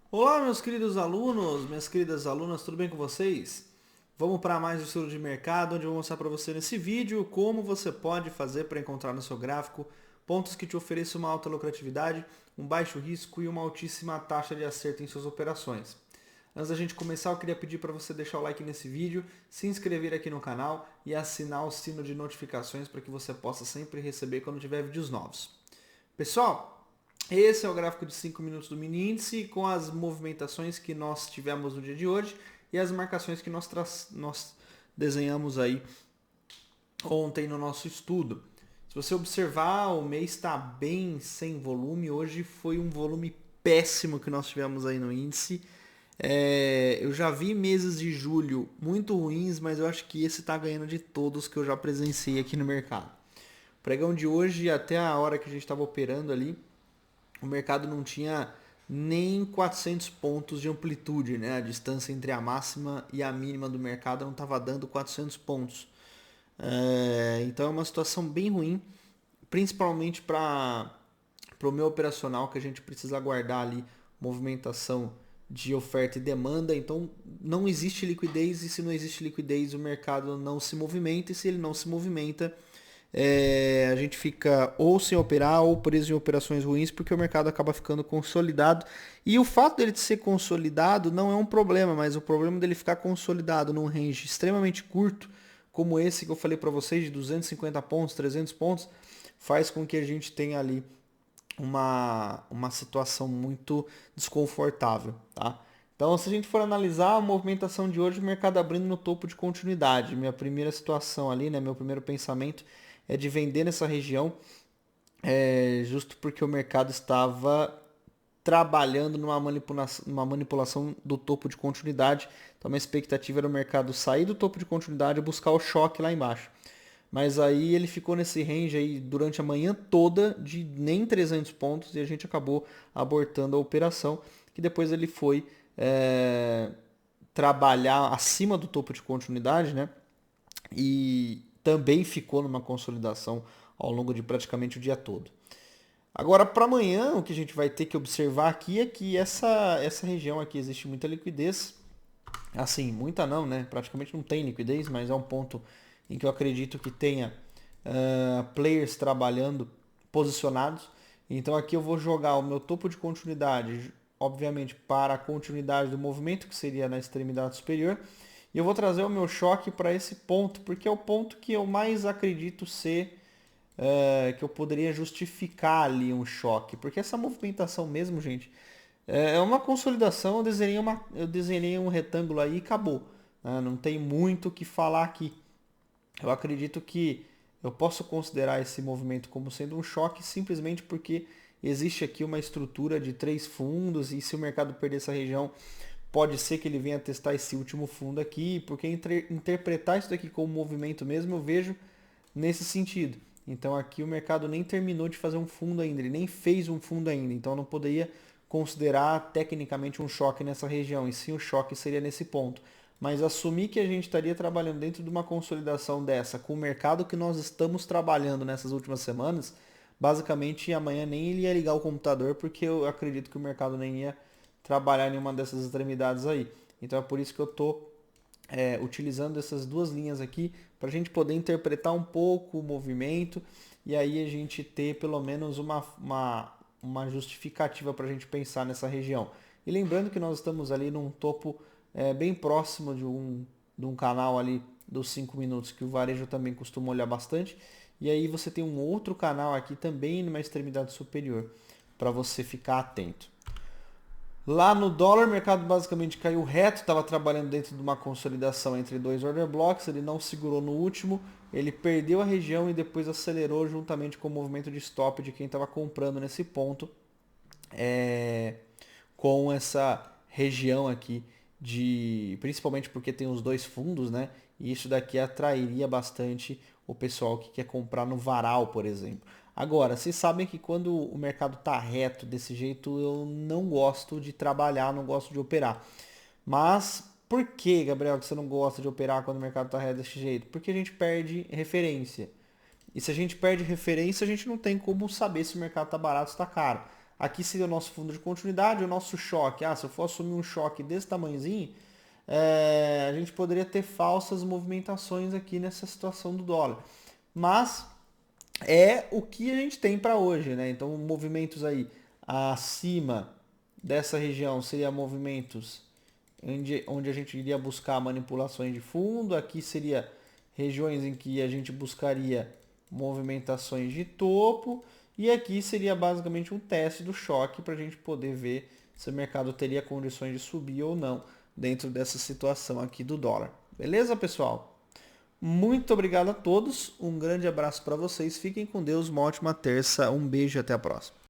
Olá, meus queridos alunos, minhas queridas alunas, tudo bem com vocês? Vamos para mais um estudo de mercado, onde eu vou mostrar para você nesse vídeo como você pode fazer para encontrar no seu gráfico pontos que te ofereçam uma alta lucratividade, um baixo risco e uma altíssima taxa de acerto em suas operações. Antes da gente começar, eu queria pedir para você deixar o like nesse vídeo, se inscrever aqui no canal e assinar o sino de notificações para que você possa sempre receber quando tiver vídeos novos. Pessoal, esse é o gráfico de 5 minutos do mini índice com as movimentações que nós tivemos no dia de hoje e as marcações que nós desenhamos aí ontem no nosso estudo. Se você observar, o mês está bem sem volume. Hoje foi um volume péssimo que nós tivemos aí no índice. Eu já vi meses de julho muito ruins, mas eu acho que esse está ganhando de todos que eu já presenciei aqui no mercado. O pregão de hoje, até a hora que a gente estava operando ali, o mercado não tinha nem 400 pontos de amplitude, né? A distância entre a máxima e a mínima do mercado não estava dando 400 pontos. Então é uma situação bem ruim, principalmente para o meu operacional, que a gente precisa aguardar ali movimentação de oferta e demanda. Então não existe liquidez, e se não existe liquidez o mercado não se movimenta, e se ele não se movimenta a gente fica ou sem operar ou preso em operações ruins, porque o mercado acaba ficando consolidado. E o fato dele ser consolidado não é um problema, mas o problema dele ficar consolidado num range extremamente curto, como esse que eu falei para vocês, de 250 pontos, 300 pontos, faz com que a gente tenha ali uma situação muito desconfortável, tá? Então, se a gente for analisar a movimentação de hoje, o mercado abrindo no topo de continuidade. Minha primeira situação ali, né, meu primeiro pensamento é de vender nessa região, justo porque o mercado estava trabalhando numa manipulação do topo de continuidade. Então, a expectativa era o mercado sair do topo de continuidade e buscar o choque lá embaixo. Mas aí ele ficou nesse range aí durante a manhã toda de nem 300 pontos e a gente acabou abortando a operação, que depois ele foi trabalhar acima do topo de continuidade, né? E também ficou numa consolidação ao longo de praticamente o dia todo. Agora, para amanhã, o que a gente vai ter que observar aqui é que essa região aqui existe muita liquidez. Assim, muita não, né? Praticamente não tem liquidez, mas é um ponto em que eu acredito que tenha players trabalhando posicionados. Então aqui eu vou jogar o meu topo de continuidade, obviamente, para a continuidade do movimento, que seria na extremidade superior. E eu vou trazer o meu choque para esse ponto, porque é o ponto que eu mais acredito ser que eu poderia justificar ali um choque. Porque essa movimentação mesmo, gente, é uma consolidação. Eu desenhei um retângulo aí e acabou. Né? Não tem muito o que falar aqui. Eu acredito que eu posso considerar esse movimento como sendo um choque simplesmente porque existe aqui uma estrutura de três fundos e se o mercado perder essa região, pode ser que ele venha testar esse último fundo aqui, porque interpretar isso daqui como movimento mesmo eu vejo nesse sentido. Então aqui o mercado nem terminou de fazer um fundo ainda, ele nem fez um fundo ainda, então eu não poderia considerar tecnicamente um choque nessa região, e sim o choque seria nesse ponto. Mas assumir que a gente estaria trabalhando dentro de uma consolidação dessa, com o mercado que nós estamos trabalhando nessas últimas semanas, basicamente amanhã nem ele ia ligar o computador, porque eu acredito que o mercado nem ia trabalhar em uma dessas extremidades aí. Então é por isso que eu estou utilizando essas duas linhas aqui para a gente poder interpretar um pouco o movimento e aí a gente ter pelo menos uma justificativa para a gente pensar nessa região. E lembrando que nós estamos ali num topo bem próximo de um canal ali dos 5 minutos que o varejo também costuma olhar bastante. E aí você tem um outro canal aqui também numa extremidade superior para você ficar atento. Lá no dólar, o mercado basicamente caiu reto, estava trabalhando dentro de uma consolidação entre dois order blocks, ele não segurou no último, ele perdeu a região e depois acelerou juntamente com o movimento de stop de quem estava comprando nesse ponto, é, com essa região aqui de, principalmente porque tem os dois fundos, né? E isso daqui atrairia bastante o pessoal que quer comprar no varal, por exemplo. Agora, vocês sabem que quando o mercado está reto desse jeito, eu não gosto de trabalhar, não gosto de operar. Mas por que, Gabriel, que você não gosta de operar quando o mercado está reto desse jeito? Porque a gente perde referência. E se a gente perde referência, a gente não tem como saber se o mercado está barato ou está caro. Aqui seria o nosso fundo de continuidade, o nosso choque. Se eu for assumir um choque desse tamanhozinho, a gente poderia ter falsas movimentações aqui nessa situação do dólar. Mas é o que a gente tem para hoje, né? Então, movimentos aí acima dessa região seria movimentos onde a gente iria buscar manipulações de fundo. Aqui seria regiões em que a gente buscaria movimentações de topo. E aqui seria basicamente um teste do choque para a gente poder ver se o mercado teria condições de subir ou não dentro dessa situação aqui do dólar. Beleza, pessoal? Muito obrigado a todos, um grande abraço para vocês, fiquem com Deus, uma ótima terça, um beijo e até a próxima.